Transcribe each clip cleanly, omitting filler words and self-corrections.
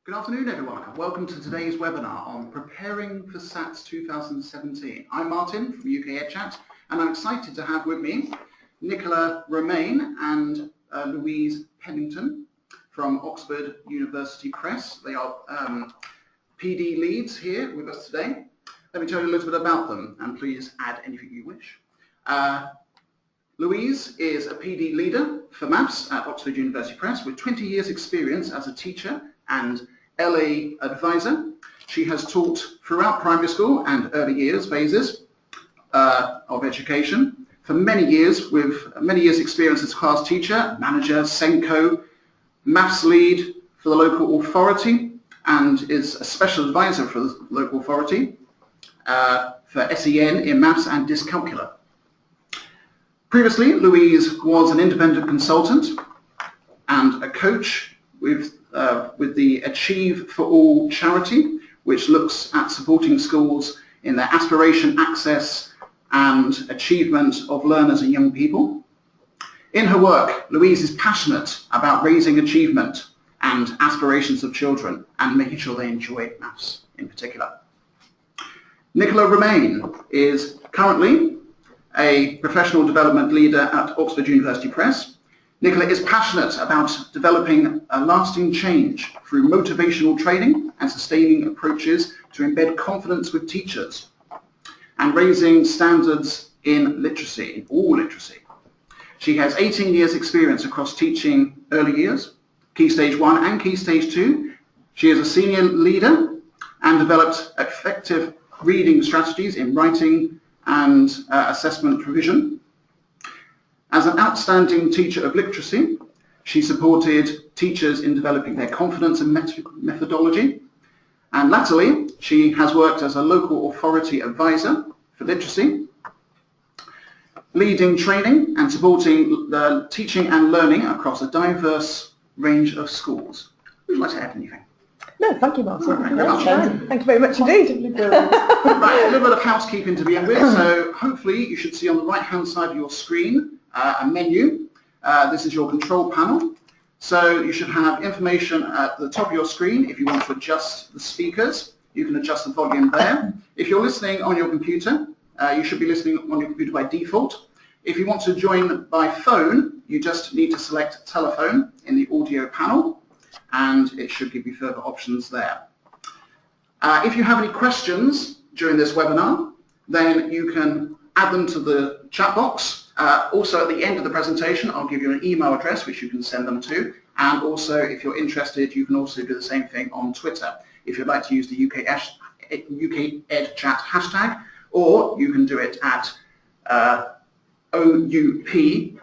Good afternoon, everyone, and welcome to today's webinar on preparing for SATs 2017. I'm Martin from UK EdChat, and I'm excited to have with me Nicola Romain and Louise Pennington from Oxford University Press. They are PD leads here with us today. Let me tell you a little bit about them, and please add anything you wish. Louise is a PD leader for maths at Oxford University Press with 20 years experience as a teacher and LA advisor. She has taught throughout primary school and early years phases of education for many years, with many years experience as class teacher, manager, Senko, maths lead for the local authority, and is a special advisor for the local authority for SEN in maths and dyscalculia. Previously, Louise was an independent consultant and a coach with the Achieve for All charity, which looks at supporting schools in their aspiration, access and achievement of learners and young people. In her work, Louise is passionate about raising achievement and aspirations of children and making sure they enjoy maths in particular. Nicola Romain is currently a professional development leader at Oxford University Press. Nicola is passionate about developing a lasting change through motivational training and sustaining approaches to embed confidence with teachers and raising standards in literacy, in all literacy. She has 18 years experience across teaching early years, Key Stage 1 and Key Stage 2. She is a senior leader and developed effective reading strategies in writing and assessment provision. As an outstanding teacher of literacy, she supported teachers in developing their confidence and methodology. And latterly, she has worked as a local authority advisor for literacy, leading training and supporting the teaching and learning across a diverse range of schools. Would you like to add anything? No, thank you, Martin. Thank you very much indeed. Right, a little bit of housekeeping to begin with. So hopefully you should see on the right-hand side of your screen a menu. This is your control panel. So you should have information at the top of your screen. If you want to adjust the speakers, you can adjust the volume there. If you're listening on your computer, you should be listening on your computer by default. If you want to join by phone, you just need to select telephone in the audio panel, and it should give you further options there. If you have any questions during this webinar, then you can add them to the chat box. Also at the end of the presentation, I'll give you an email address which you can send them to, and also if you're interested, you can also do the same thing on Twitter if you'd like to use the UK EdChat hashtag, or you can do it at OUP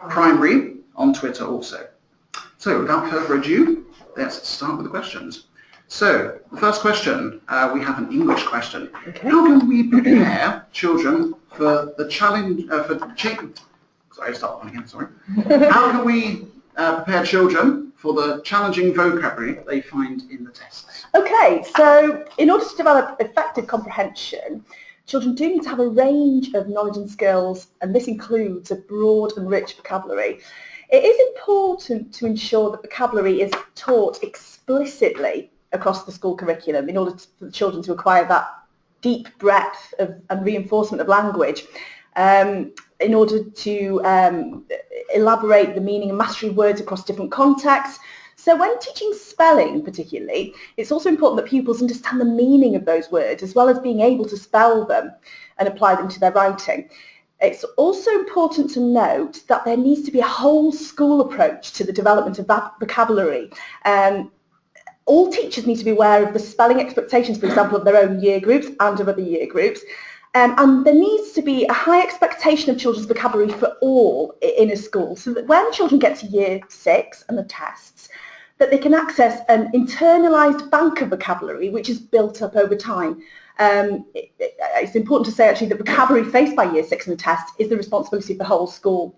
Primary on Twitter also. So without further ado, let's start with the questions. So the first question, we have an English question. Okay. How can we prepare children for the challenge, How can we prepare children for the challenging vocabulary they find in the tests? Okay, so in order to develop effective comprehension, children do need to have a range of knowledge and skills, and this includes a broad and rich vocabulary. It is important to ensure that vocabulary is taught explicitly across the school curriculum in order for the children to acquire that deep breadth and reinforcement of language, in order to elaborate the meaning and mastery of words across different contexts. So when teaching spelling particularly, it's also important that pupils understand the meaning of those words as well as being able to spell them and apply them to their writing. It's also important to note that there needs to be a whole school approach to the development of that vocabulary. All teachers need to be aware of the spelling expectations, for example, of their own year groups and of other year groups. And there needs to be a high expectation of children's vocabulary for all in a school, so that when children get to year 6 and the tests, that they can access an internalised bank of vocabulary which is built up over time. It's important to say actually that vocabulary faced by year 6 in the test is the responsibility of the whole school.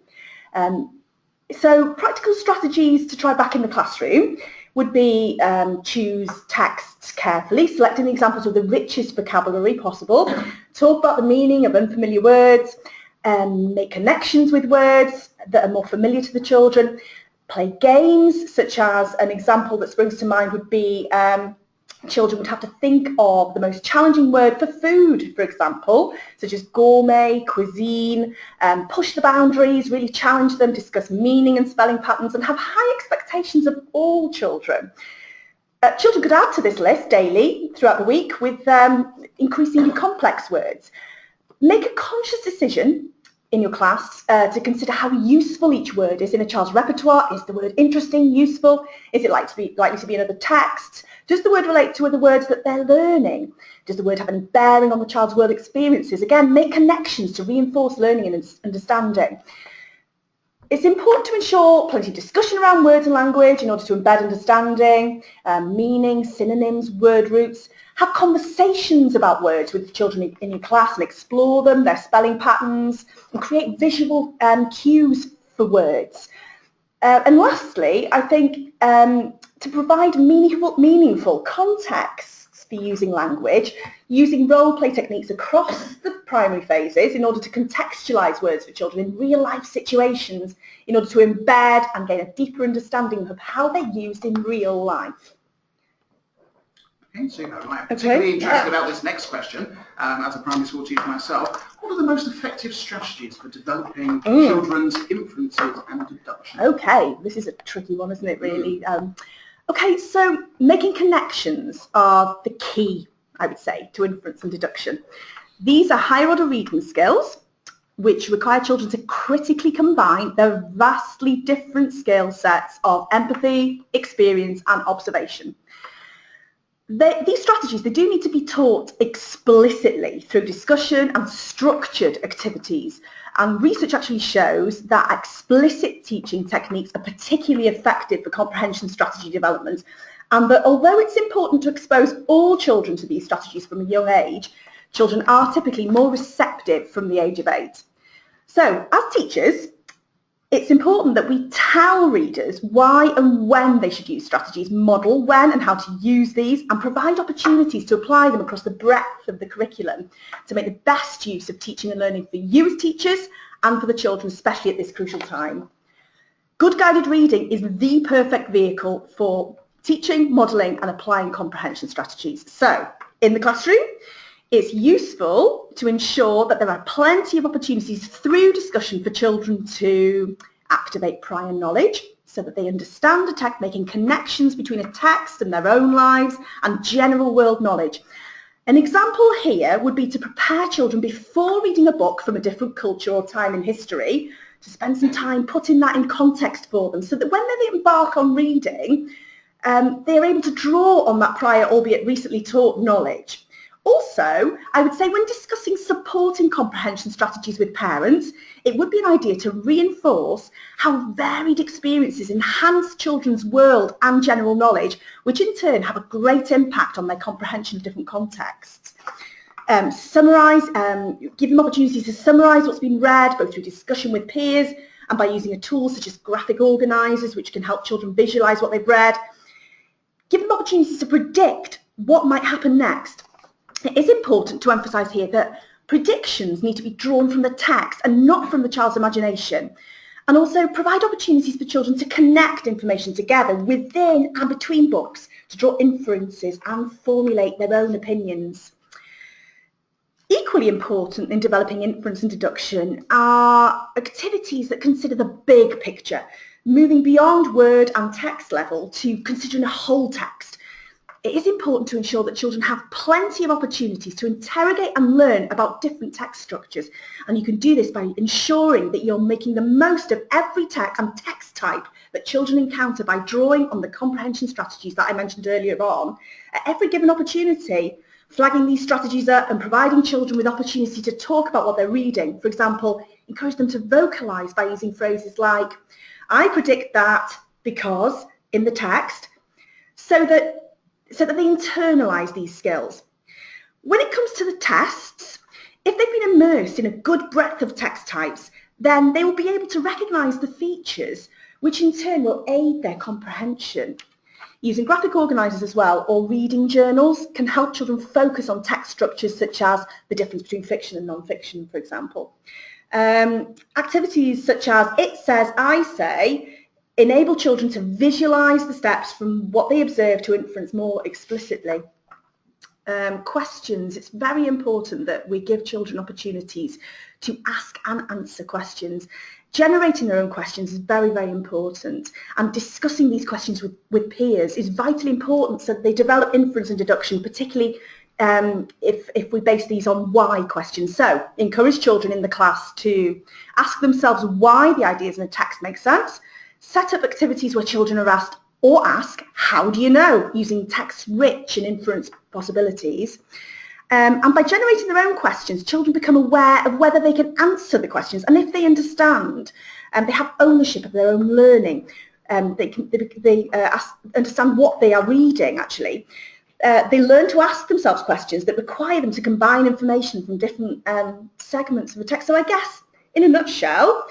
So practical strategies to try back in the classroom would be choose texts carefully, selecting the examples with the richest vocabulary possible, talk about the meaning of unfamiliar words, make connections with words that are more familiar to the children, play games, such as an example that springs to mind would be children would have to think of the most challenging word for food, for example, such as gourmet, cuisine, push the boundaries, really challenge them, discuss meaning and spelling patterns, and have high expectations of all children. Children could add to this list daily throughout the week with increasingly complex words. Make a conscious decision in your class to consider how useful each word is in a child's repertoire. Is the word interesting, useful? Is it likely to be in other texts? Does the word relate to other words that they're learning? Does the word have any bearing on the child's world experiences? Again, make connections to reinforce learning and understanding. It's important to ensure plenty of discussion around words and language in order to embed understanding, meaning, synonyms, word roots. Have conversations about words with the children in your class and explore them, their spelling patterns, and create visual cues for words. And lastly, I think to provide meaningful contexts for using language, using role-play techniques across the primary phases in order to contextualise words for children in real-life situations, in order to embed and gain a deeper understanding of how they're used in real life. Okay, super. I'm particularly interested about this next question. As a primary school teacher myself, what are the most effective strategies for developing children's inferences and deduction? Okay, this is a tricky one, isn't it, really? Okay, so making connections are the key, I would say, to inference and deduction. These are higher order reading skills which require children to critically combine their vastly different skill sets of empathy, experience and observation. These strategies, they do need to be taught explicitly through discussion and structured activities. And research actually shows that explicit teaching techniques are particularly effective for comprehension strategy development. And that although it's important to expose all children to these strategies from a young age, children are typically more receptive from the age of 8. So, as teachers, it's important that we tell readers why and when they should use strategies, model when and how to use these, and provide opportunities to apply them across the breadth of the curriculum to make the best use of teaching and learning for you as teachers and for the children, especially at this crucial time. Good guided reading is the perfect vehicle for teaching, modelling and applying comprehension strategies. So, in the classroom, it's useful to ensure that there are plenty of opportunities through discussion for children to activate prior knowledge so that they understand a text, making connections between a text and their own lives and general world knowledge. An example here would be to prepare children before reading a book from a different culture or time in history, to spend some time putting that in context for them so that when they embark on reading, they are able to draw on that prior, albeit recently taught knowledge. Also, I would say when discussing supporting comprehension strategies with parents, it would be an idea to reinforce how varied experiences enhance children's world and general knowledge, which in turn have a great impact on their comprehension of different contexts. Give them opportunities to summarise what's been read, both through discussion with peers and by using a tool such as graphic organisers, which can help children visualise what they've read. Give them opportunities to predict what might happen next. It is important to emphasise here that predictions need to be drawn from the text and not from the child's imagination, and also provide opportunities for children to connect information together within and between books to draw inferences and formulate their own opinions. Equally important in developing inference and deduction are activities that consider the big picture, moving beyond word and text level to considering a whole text. It is important to ensure that children have plenty of opportunities to interrogate and learn about different text structures, and you can do this by ensuring that you're making the most of every text and text type that children encounter by drawing on the comprehension strategies that I mentioned earlier on at every given opportunity, flagging these strategies up and providing children with opportunity to talk about what they're reading. For example, encourage them to vocalise by using phrases like, I predict that because in the text, so that they internalise these skills. When it comes to the tests, if they've been immersed in a good breadth of text types, then they will be able to recognise the features, which in turn will aid their comprehension. Using graphic organisers as well, or reading journals, can help children focus on text structures such as the difference between fiction and non-fiction, for example. Activities such as It Says, I Say, enable children to visualise the steps from what they observe to inference more explicitly. questions. It's very important that we give children opportunities to ask and answer questions. Generating their own questions is very, very important, and discussing these questions with peers is vitally important so that they develop inference and deduction, particularly if we base these on why questions. So encourage children in the class to ask themselves why the ideas in a text make sense. Set up activities where children are asked or ask, how do you know, using text-rich and inference possibilities. And by generating their own questions, children become aware of whether they can answer the questions, and if they understand, they have ownership of their own learning. They understand what they are reading, actually. They learn to ask themselves questions that require them to combine information from different segments of the text. So I guess, in a nutshell,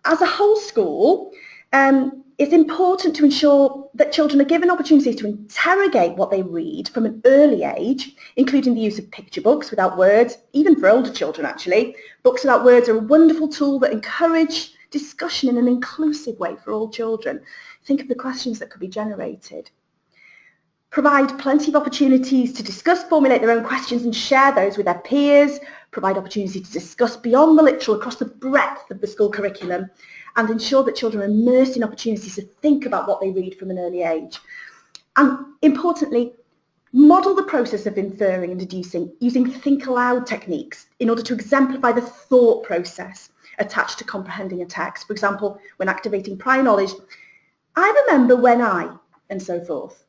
as a whole school, it's important to ensure that children are given opportunities to interrogate what they read from an early age, including the use of picture books without words, even for older children actually. Books without words are a wonderful tool that encourage discussion in an inclusive way for all children. Think of the questions that could be generated. Provide plenty of opportunities to discuss, formulate their own questions and share those with their peers. Provide opportunity to discuss beyond the literal across the breadth of the school curriculum, and ensure that children are immersed in opportunities to think about what they read from an early age. And importantly, model the process of inferring and deducing using think aloud techniques in order to exemplify the thought process attached to comprehending a text. For example, when activating prior knowledge, I remember when I, and so forth.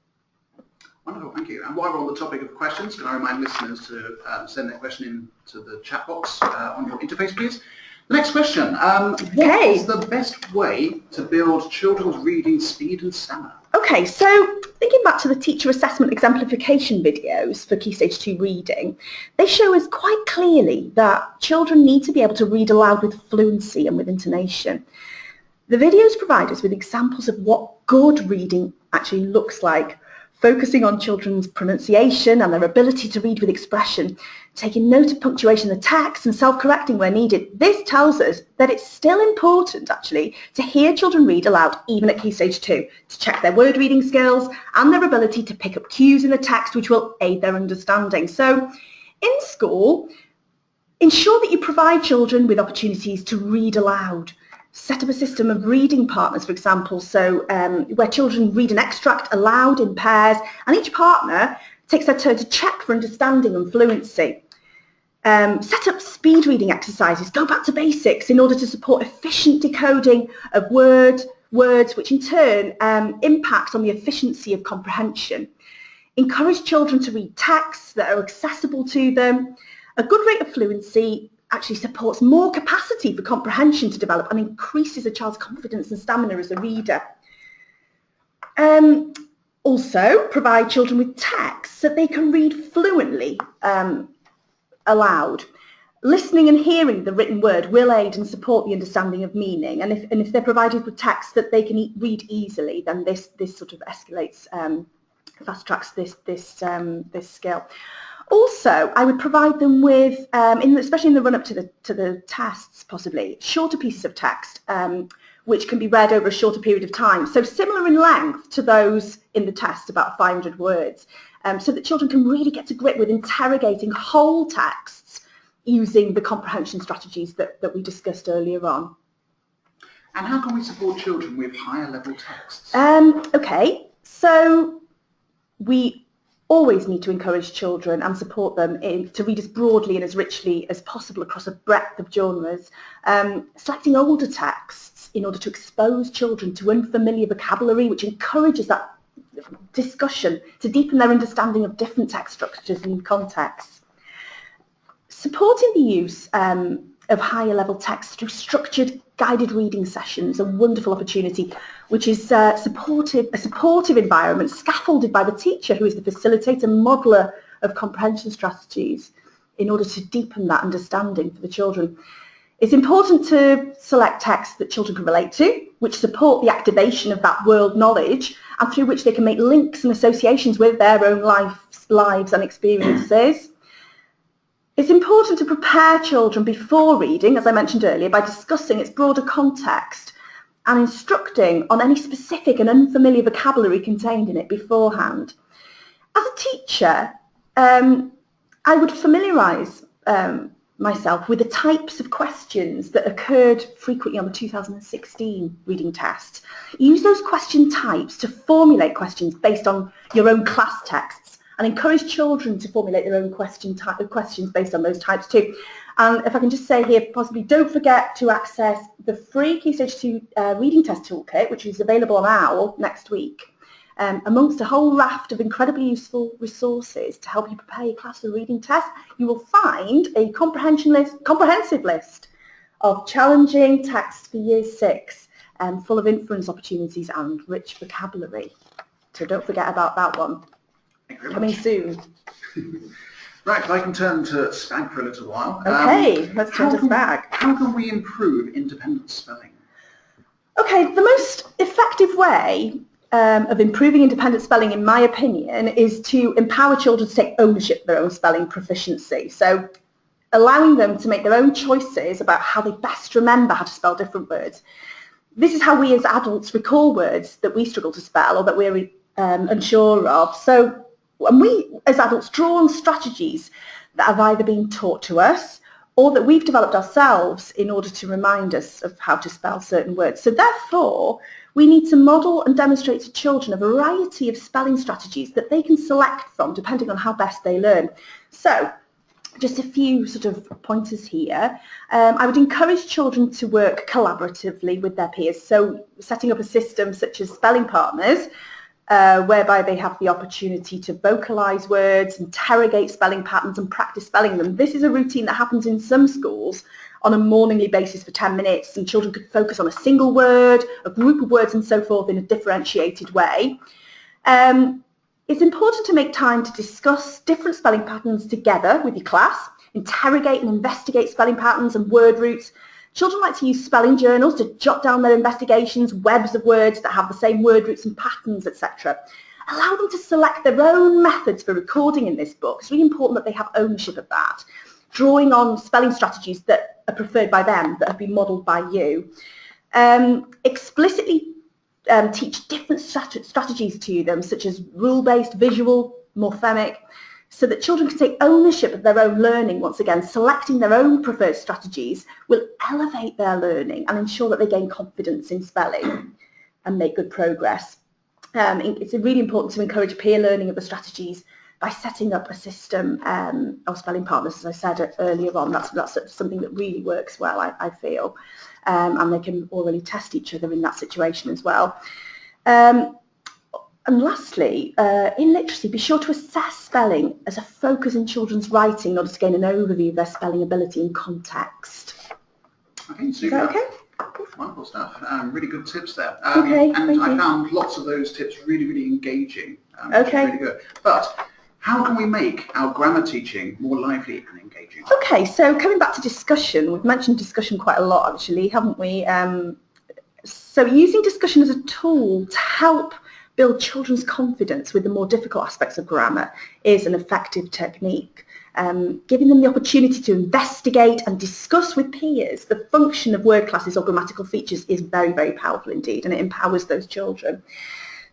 Wonderful, thank you. And while we're on the topic of questions, can I remind listeners to send their question into the chat box on your interface, please? The next question, what is the best way to build children's reading speed and stamina? Okay, so thinking back to the teacher assessment exemplification videos for Key Stage 2 reading, they show us quite clearly that children need to be able to read aloud with fluency and with intonation. The videos provide us with examples of what good reading actually looks like, focusing on children's pronunciation and their ability to read with expression, taking note of punctuation in the text and self-correcting where needed. This tells us that it's still important, actually, to hear children read aloud, even at Key Stage 2, to check their word reading skills and their ability to pick up cues in the text which will aid their understanding. So, in school, ensure that you provide children with opportunities to read aloud. Set up a system of reading partners, for example, so where children read an extract aloud in pairs, and each partner takes their turn to check for understanding and fluency. Set up speed reading exercises, go back to basics in order to support efficient decoding of words, which in turn impacts on the efficiency of comprehension. Encourage children to read texts that are accessible to them. A good rate of fluency actually supports more capacity for comprehension to develop and increases a child's confidence and stamina as a reader. Also, provide children with texts that they can read fluently aloud. Listening and hearing the written word will aid and support the understanding of meaning, and if they're provided with texts that they can read easily, then this sort of escalates, fast tracks this skill. Also, I would provide them with, especially in the run-up to the tests, possibly, shorter pieces of text, which can be read over a shorter period of time. So similar in length to those in the test, about 500 words, so that children can really get to grip with interrogating whole texts using the comprehension strategies that we discussed earlier on. And how can we support children with higher level texts? Okay, so we always need to encourage children and support them to read as broadly and as richly as possible across a breadth of genres, selecting older texts in order to expose children to unfamiliar vocabulary, which encourages that discussion to deepen their understanding of different text structures and contexts. Supporting the use of higher level text through structured guided reading sessions, a wonderful opportunity, which is a supportive environment scaffolded by the teacher, who is the facilitator, modeler of comprehension strategies, in order to deepen that understanding for the children. It's important to select texts that children can relate to, which support the activation of that world knowledge, and through which they can make links and associations with their own lives and experiences. It's important to prepare children before reading, as I mentioned earlier, by discussing its broader context and instructing on any specific and unfamiliar vocabulary contained in it beforehand. As a teacher, I would familiarise myself with the types of questions that occurred frequently on the 2016 reading test. Use those question types to formulate questions based on your own class texts, and encourage children to formulate their own questions based on those types too. And if I can just say here, possibly don't forget to access the free Key Stage 2 reading test toolkit, which is available on OWL next week, amongst a whole raft of incredibly useful resources to help you prepare your class for the reading test. You will find a comprehensive list of challenging texts for Year 6, full of inference opportunities and rich vocabulary. So don't forget about that one. Coming soon. Right, if I can turn to spelling for a little while. Okay, let's turn to spelling. How can we improve independent spelling? Okay, the most effective way of improving independent spelling, in my opinion, is to empower children to take ownership of their own spelling proficiency. So allowing them to make their own choices about how they best remember how to spell different words. This is how we as adults recall words that we struggle to spell or that we're unsure of. So when we as adults draw on strategies that have either been taught to us or that we've developed ourselves in order to remind us of how to spell certain words. So therefore, we need to model and demonstrate to children a variety of spelling strategies that they can select from depending on how best they learn. So just a few sort of pointers here. I would encourage children to work collaboratively with their peers. So setting up a system such as spelling partners, whereby they have the opportunity to vocalise words, interrogate spelling patterns and practice spelling them. This is a routine that happens in some schools on a morningly basis for 10 minutes, and children could focus on a single word, a group of words and so forth in a differentiated way. It's important to make time to discuss different spelling patterns together with your class, interrogate and investigate spelling patterns and word roots. Children like to use spelling journals to jot down their investigations, webs of words that have the same word roots and patterns, etc. Allow them to select their own methods for recording in this book. It's really important that they have ownership of that, drawing on spelling strategies that are preferred by them, that have been modelled by you. Explicitly teach different strategies to them, such as rule-based, visual, morphemic, so that children can take ownership of their own learning. Once again, selecting their own preferred strategies will elevate their learning and ensure that they gain confidence in spelling and make good progress. It's really important to encourage peer learning of the strategies by setting up a system of spelling partners, as I said earlier on. That's something that really works well, I feel, and they can already test each other in that situation as well. And lastly, in literacy, be sure to assess spelling as a focus in children's writing in order to gain an overview of their spelling ability in context. Okay, super. Is that okay? Wonderful stuff. Really good tips there. Okay, and I found lots of those tips really, really engaging. Okay. Really good. But how can we make our grammar teaching more lively and engaging? Okay, so coming back to discussion, we've mentioned discussion quite a lot actually, haven't we? So using discussion as a tool to help build children's confidence with the more difficult aspects of grammar is an effective technique. Giving them the opportunity to investigate and discuss with peers the function of word classes or grammatical features is very, very powerful indeed, and it empowers those children.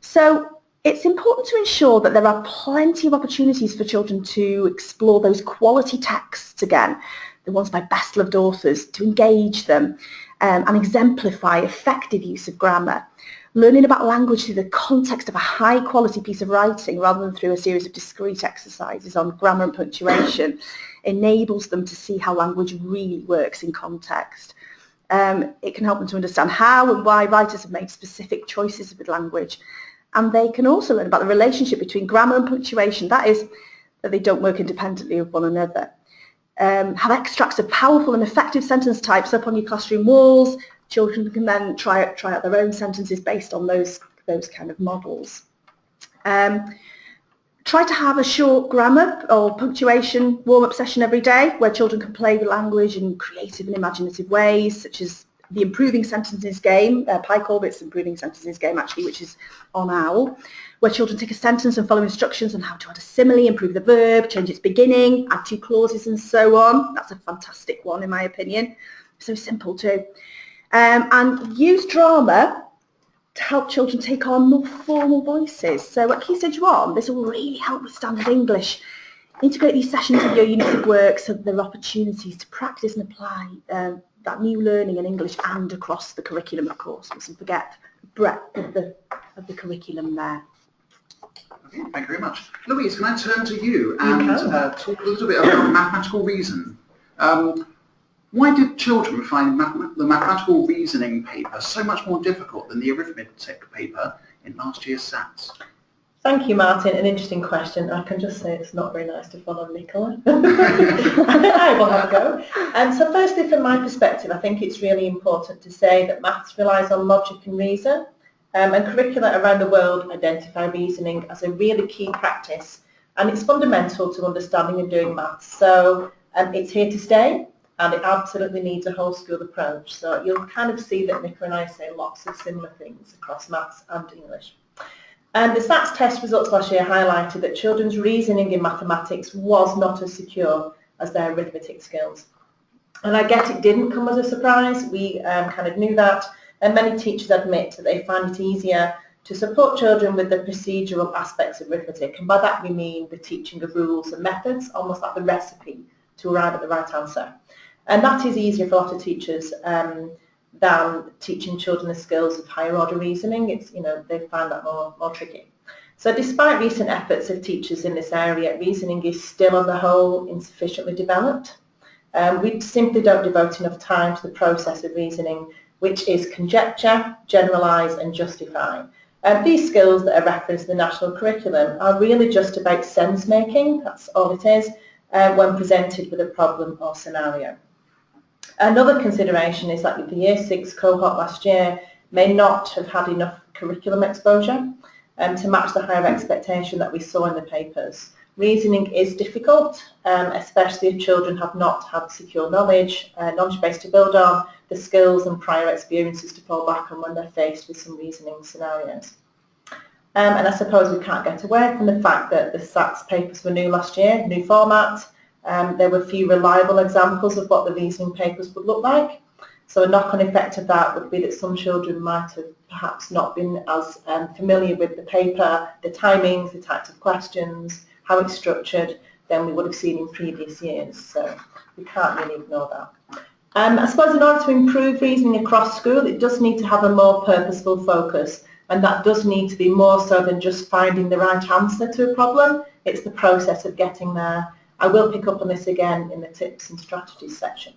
So it's important to ensure that there are plenty of opportunities for children to explore those quality texts again, the ones by best-loved authors, to engage them and exemplify effective use of grammar. Learning about language through the context of a high-quality piece of writing rather than through a series of discrete exercises on grammar and punctuation enables them to see how language really works in context. It can help them to understand how and why writers have made specific choices with language. And they can also learn about the relationship between grammar and punctuation, that is, that they don't work independently of one another. Have extracts of powerful and effective sentence types up on your classroom walls. Children can then try out their own sentences based on those kind of models. Try to have a short grammar or punctuation warm-up session every day where children can play with language in creative and imaginative ways, such as the Improving Sentences game, Pi Corbett's Improving Sentences game actually, which is on OWL, where children take a sentence and follow instructions on how to add a simile, improve the verb, change its beginning, add 2 clauses and so on. That's a fantastic one in my opinion. So simple too. And use drama to help children take on more formal voices. So at Key Stage 1, this will really help with standard English. Integrate these sessions with your units of work so that there are opportunities to practice and apply that new learning in English and across the curriculum, of course. Mustn't forget the breadth of the curriculum there. Okay, thank you very much. Louise, can I turn to you and talk a little bit about mathematical reason? Why did children find the mathematical reasoning paper so much more difficult than the arithmetic paper in last year's SATs? Thank you, Martin. An interesting question. I can just say it's not very nice to follow Nicola. I will have a go. So firstly, from my perspective, I think it's really important to say that maths relies on logic and reason, and curricula around the world identify reasoning as a really key practice, and it's fundamental to understanding and doing maths. So it's here to stay, and it absolutely needs a whole school approach. So you'll kind of see that Nicola and I say lots of similar things across maths and English. The SATs test results last year highlighted that children's reasoning in mathematics was not as secure as their arithmetic skills. And I get it didn't come as a surprise. We kind of knew that, and many teachers admit that they find it easier to support children with the procedural aspects of arithmetic. And by that we mean the teaching of rules and methods, almost like the recipe to arrive at the right answer. And that is easier for a lot of teachers than teaching children the skills of higher order reasoning. It's, they find that more tricky. So despite recent efforts of teachers in this area, reasoning is still on the whole insufficiently developed. We simply don't devote enough time to the process of reasoning, which is conjecture, generalise and justify. These skills that are referenced in the national curriculum are really just about sense making, that's all it is, when presented with a problem or scenario. Another consideration is that the Year 6 cohort last year may not have had enough curriculum exposure to match the higher expectation that we saw in the papers. Reasoning is difficult, especially if children have not had secure knowledge base to build on, the skills and prior experiences to fall back on when they're faced with some reasoning scenarios. And I suppose we can't get away from the fact that the SATs papers were new last year, new format. There were few reliable examples of what the reasoning papers would look like. So a knock-on effect of that would be that some children might have perhaps not been as familiar with the paper, the timings, the types of questions, how it's structured, than we would have seen in previous years. So we can't really ignore that. I suppose in order to improve reasoning across school, it does need to have a more purposeful focus, and that does need to be more so than just finding the right answer to a problem. It's the process of getting there. I will pick up on this again in the tips and strategies section.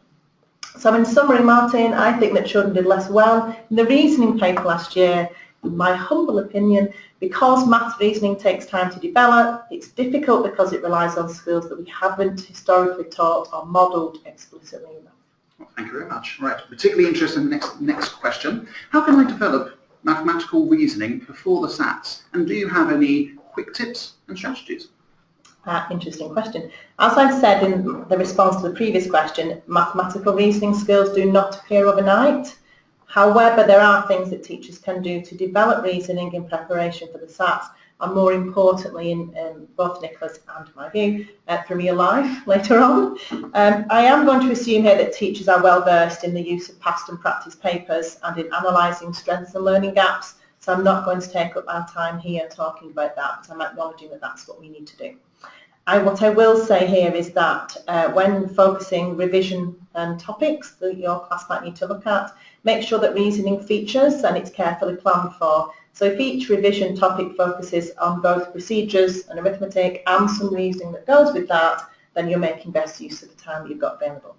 So in summary, Martin, I think that children did less well in the reasoning paper last year, in my humble opinion, because maths reasoning takes time to develop. It's difficult because it relies on skills that we haven't historically taught or modelled explicitly enough. Well, thank you very much. Right, particularly interested in the next question. How can I develop mathematical reasoning before the SATs? And do you have any quick tips and strategies? Interesting question. As I've said in the response to the previous question, mathematical reasoning skills do not appear overnight. However, there are things that teachers can do to develop reasoning in preparation for the SATs, and more importantly, in both Nicola's and my view, for real life later on. I am going to assume here that teachers are well versed in the use of past and practice papers and in analysing strengths and learning gaps, so I'm not going to take up our time here talking about that, but I'm acknowledging that that's what we need to do. What I will say here is that when focusing revision topics that your class might need to look at, make sure that reasoning features and it's carefully planned for. So if each revision topic focuses on both procedures and arithmetic and some reasoning that goes with that, then you're making best use of the time that you've got available.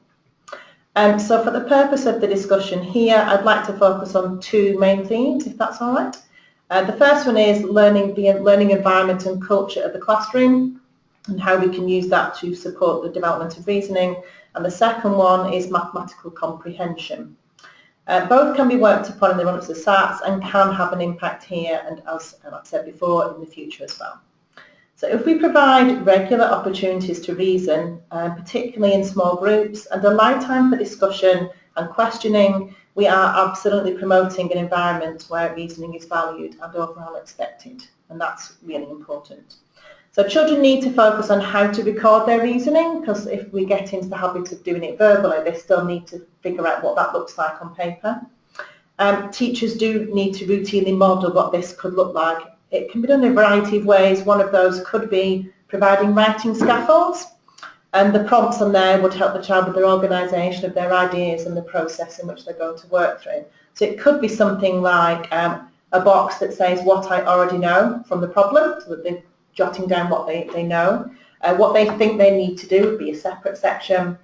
So for the purpose of the discussion here, I'd like to focus on two main themes, if that's all right. The first one is the learning environment and culture of the classroom, and how we can use that to support the development of reasoning. And the second one is mathematical comprehension. Both can be worked upon in the run-up to the SATs and can have an impact here and, as I've said before, in the future as well. So if we provide regular opportunities to reason, particularly in small groups, and allow time for discussion and questioning, we are absolutely promoting an environment where reasoning is valued and overall expected, and that's really important. So children need to focus on how to record their reasoning, because if we get into the habit of doing it verbally, they still need to figure out what that looks like on paper. Teachers do need to routinely model what this could look like. It can be done in a variety of ways. One of those could be providing writing scaffolds, and the prompts on there would help the child with their organisation of their ideas and the process in which they're going to work through. So it could be something like a box that says what I already know from the problem, so that they're jotting down what they know. What they think they need to do would be a separate section,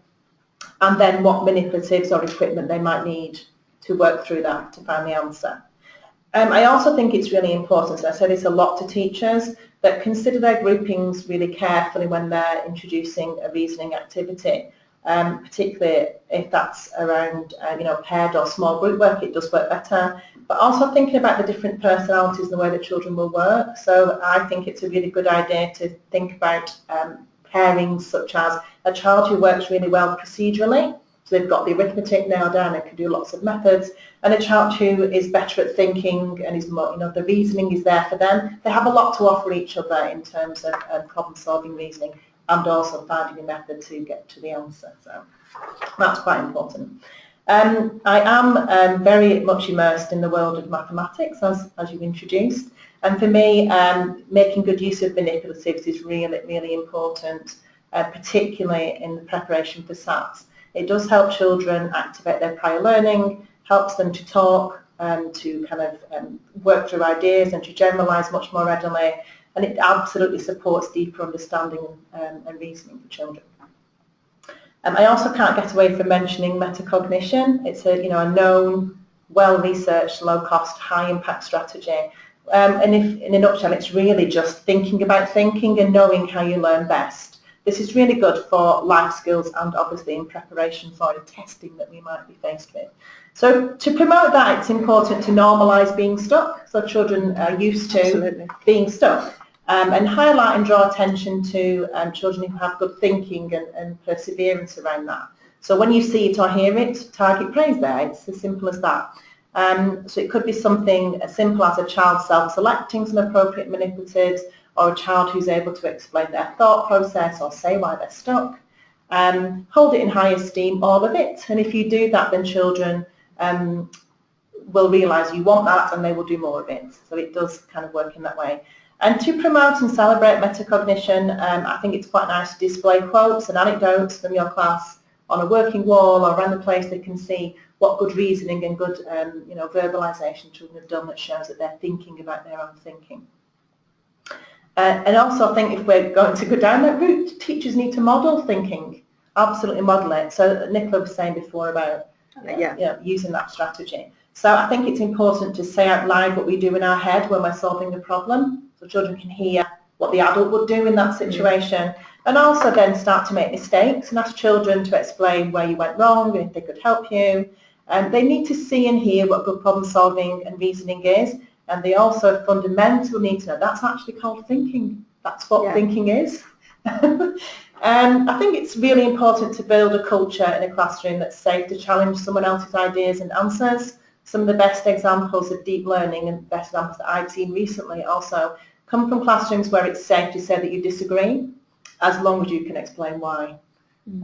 and then what manipulatives or equipment they might need to work through that to find the answer. I also think it's really important, and I say this a lot to teachers, that consider their groupings really carefully when they're introducing a reasoning activity, particularly if that's around paired or small group work. It does work better. But also thinking about the different personalities and the way that children will work. So I think it's a really good idea to think about pairings such as a child who works really well procedurally, so they've got the arithmetic nailed down and can do lots of methods, and a child who is better at thinking and is more, the reasoning is there for them. They have a lot to offer each other in terms of problem-solving reasoning and also finding a method to get to the answer. So that's quite important. I am very much immersed in the world of mathematics, as you've introduced, and for me, making good use of manipulatives is really, really important, particularly in the preparation for SATs. It does help children activate their prior learning, helps them to talk, to kind of work through ideas and to generalise much more readily, and it absolutely supports deeper understanding and reasoning for children. I also can't get away from mentioning metacognition. It's a known, well-researched, low-cost, high-impact strategy. And if, in a nutshell, it's really just thinking about thinking and knowing how you learn best. This is really good for life skills and obviously in preparation for the testing that we might be faced with. So to promote that, it's important to normalise being stuck, so children are used to Absolutely. Being stuck, and highlight and draw attention to children who have good thinking and perseverance around that. So when you see it or hear it, target praise there. It's as simple as that. So it could be something as simple as a child self-selecting some appropriate manipulatives, or a child who's able to explain their thought process or say why they're stuck. Hold it in high esteem, all of it, and if you do that, then children will realise you want that and they will do more of it. So it does kind of work in that way. And to promote and celebrate metacognition, I think it's quite nice to display quotes and anecdotes from your class on a working wall or around the place. They can see what good reasoning and good verbalisation children have done that shows that they're thinking about their own thinking. And also I think if we're going to go down that route, teachers need to model thinking, absolutely model it. So Nicola was saying before about using that strategy. So I think it's important to say out loud what we do in our head when we're solving a problem, so children can hear what the adult would do in that situation, and also then start to make mistakes and ask children to explain where you went wrong and if they could help you. They need to see and hear what good problem solving and reasoning is. And they also fundamentally need to know that's actually called thinking. That's what thinking is. I think it's really important to build a culture in a classroom that's safe to challenge someone else's ideas and answers. Some of the best examples of deep learning and best examples that I've seen recently also come from classrooms where it's safe to say that you disagree, as long as you can explain why.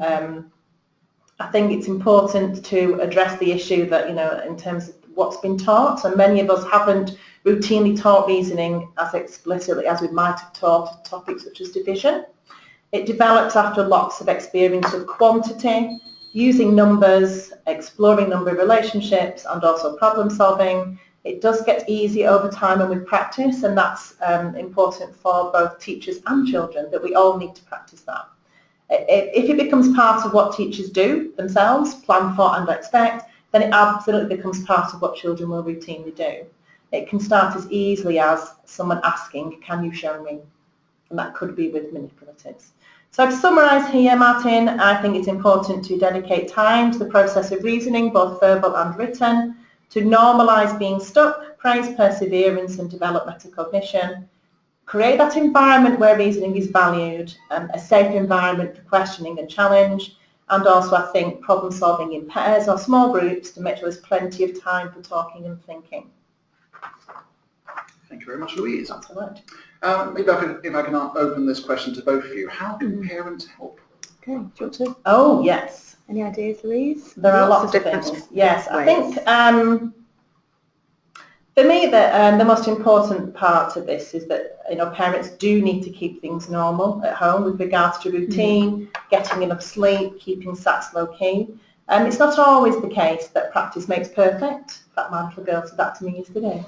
I think it's important to address the issue that, in terms of what's been taught, so many of us haven't routinely taught reasoning as explicitly as we might have taught topics such as division. It develops after lots of experience of quantity, using numbers, exploring number relationships, and also problem solving. It does get easier over time and with practice, and that's important for both teachers and children, that we all need to practice that. If it becomes part of what teachers do themselves, plan for and expect, then it absolutely becomes part of what children will routinely do. It can start as easily as someone asking, can you show me? And that could be with manipulatives. So to summarise here, Martin, I think it's important to dedicate time to the process of reasoning, both verbal and written, to normalise being stuck, praise perseverance and develop metacognition, create that environment where reasoning is valued, a safe environment for questioning and challenge, and also I think problem solving in pairs or small groups to make sure there's plenty of time for talking and thinking. Thank you very much, Louise. That's all right. Maybe if I can open this question to both of you. How can parents help? Okay, do you want to? Oh, yes. Any ideas, Louise? There are lots of things. Yes, I think For me, the most important part of this is that parents do need to keep things normal at home with regards to routine, getting enough sleep, keeping SATs low key. It's not always the case that practice makes perfect. In fact, my little girl said that to me yesterday.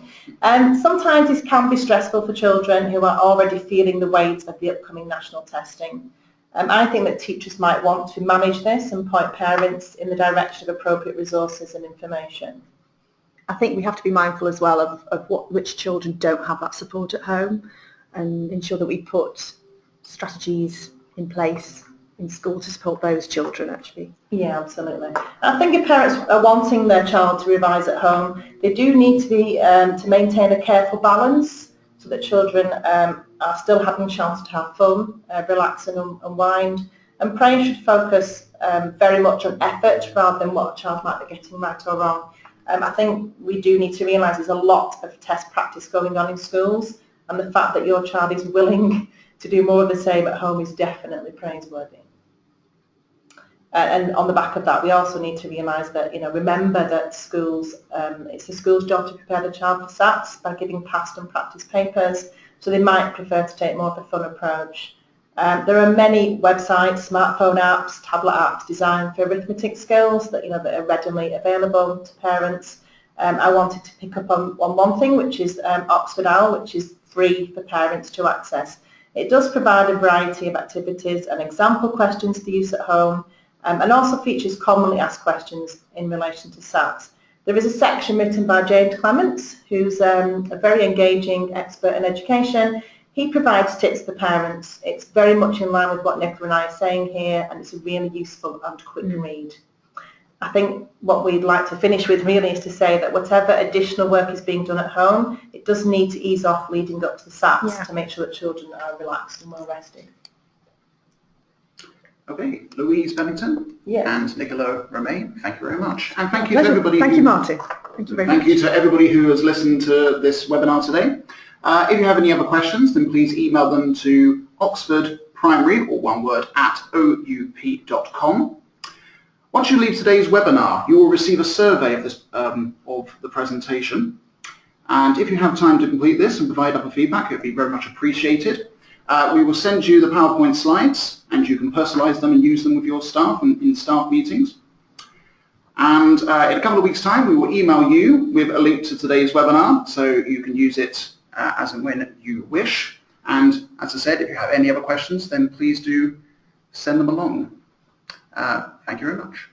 Sometimes this can be stressful for children who are already feeling the weight of the upcoming national testing. I think that teachers might want to manage this and point parents in the direction of appropriate resources and information. I think we have to be mindful as well of which children don't have that support at home, and ensure that we put strategies in place in school to support those children actually. Yeah, absolutely. I think if parents are wanting their child to revise at home, they do need to be to maintain a careful balance so that children are still having a chance to have fun, relax and unwind. And praise should focus very much on effort rather than what a child might be getting right or wrong. I think we do need to realise there's a lot of test practice going on in schools, and the fact that your child is willing to do more of the same at home is definitely praiseworthy. And on the back of that, we also need to realise that, remember that schools, it's the school's job to prepare the child for SATs by giving past and practice papers, so they might prefer to take more of a fun approach. There are many websites, smartphone apps, tablet apps designed for arithmetic skills that that are readily available to parents. I wanted to pick up on one thing, which is Oxford OWL, which is free for parents to access. It does provide a variety of activities and example questions for use at home, and also features commonly asked questions in relation to SATs. There is a section written by James Clements, who's a very engaging expert in education. He provides tips for parents. It's very much in line with what Nicola and I are saying here, and it's a really useful and quick read. I think what we'd like to finish with really is to say that whatever additional work is being done at home, it does need to ease off leading up to the SATs to make sure that children are relaxed and well rested. Okay, Louise Bennington and Nicola Romain, thank you very much. And thank you Pleasure. to everybody. Thank you, Martin. Thank you very much. Thank you to everybody who has listened to this webinar today. If you have any other questions, then please email them to oxfordprimary, or one word, @oup.com. Once you leave today's webinar, you will receive a survey of the presentation. And if you have time to complete this and provide other feedback, it would be very much appreciated. We will send you the PowerPoint slides, and you can personalize them and use them with your staff in staff meetings. And in a couple of weeks' time, we will email you with a link to today's webinar, so you can use it as and when you wish. And as I said, if you have any other questions, then please do send them along. Thank you very much.